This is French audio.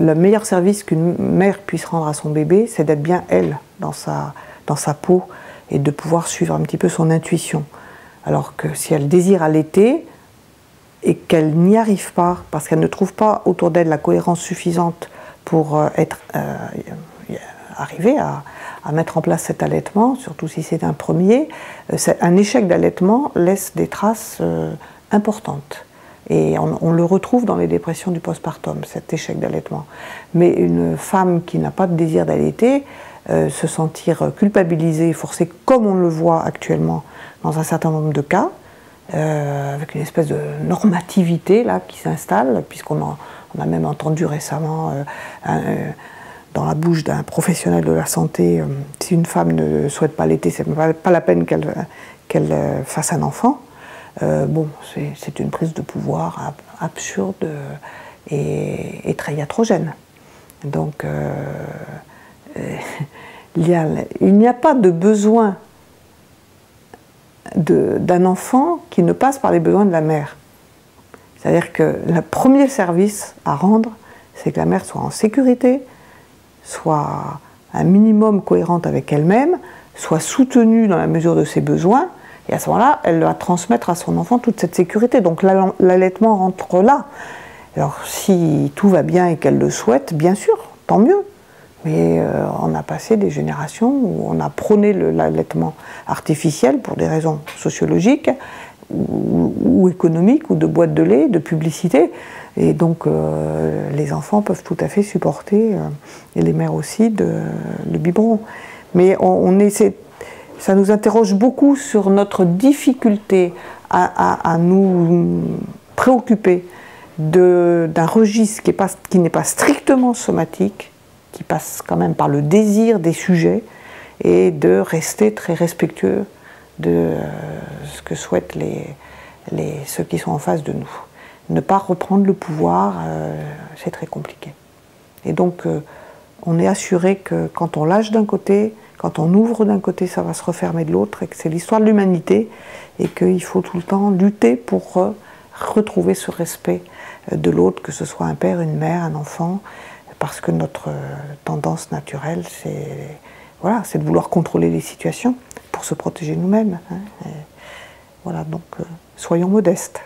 le meilleur service qu'une mère puisse rendre à son bébé, c'est d'être bien elle, dans sa peau, et de pouvoir suivre un petit peu son intuition. Alors que si elle désire allaiter, et qu'elle n'y arrive pas, parce qu'elle ne trouve pas autour d'elle la cohérence suffisante pour arriver à mettre en place cet allaitement, surtout si c'est un premier, un échec d'allaitement laisse des traces importantes. Et on le retrouve dans les dépressions du postpartum, cet échec d'allaitement. Mais une femme qui n'a pas de désir d'allaiter, se sentir culpabilisée, forcée, comme on le voit actuellement dans un certain nombre de cas, avec une espèce de normativité là, qui s'installe, puisqu'on a même entendu récemment dans la bouche d'un professionnel de la santé, si une femme ne souhaite pas allaiter, c'est pas la peine qu'elle fasse un enfant. Bon, c'est une prise de pouvoir absurde et très iatrogène. Donc, il n'y a pas de besoin d'un enfant qui ne passe par les besoins de la mère. C'est-à-dire que le premier service à rendre, c'est que la mère soit en sécurité, soit un minimum cohérente avec elle-même, soit soutenue dans la mesure de ses besoins, et à ce moment-là, elle va transmettre à son enfant toute cette sécurité. Donc l'allaitement rentre là. Alors si tout va bien et qu'elle le souhaite, bien sûr, tant mieux. Mais on a passé des générations où on a prôné l'allaitement artificiel pour des raisons sociologiques ou économiques, ou de boîtes de lait, de publicité. Et donc les enfants peuvent tout à fait supporter, et les mères aussi, le biberon. Mais ça nous interroge beaucoup sur notre difficulté à nous préoccuper d'un registre qui n'est pas strictement somatique, qui passe quand même par le désir des sujets, et de rester très respectueux de ce que souhaitent ceux qui sont en face de nous. Ne pas reprendre le pouvoir, c'est très compliqué. Et donc, on est assuré que quand on lâche d'un côté, quand on ouvre d'un côté, ça va se refermer de l'autre, et que c'est l'histoire de l'humanité, et qu'il faut tout le temps lutter pour retrouver ce respect de l'autre, que ce soit un père, une mère, un enfant, parce que notre tendance naturelle, c'est de vouloir contrôler les situations pour se protéger nous-mêmes. Hein. Voilà, donc soyons modestes.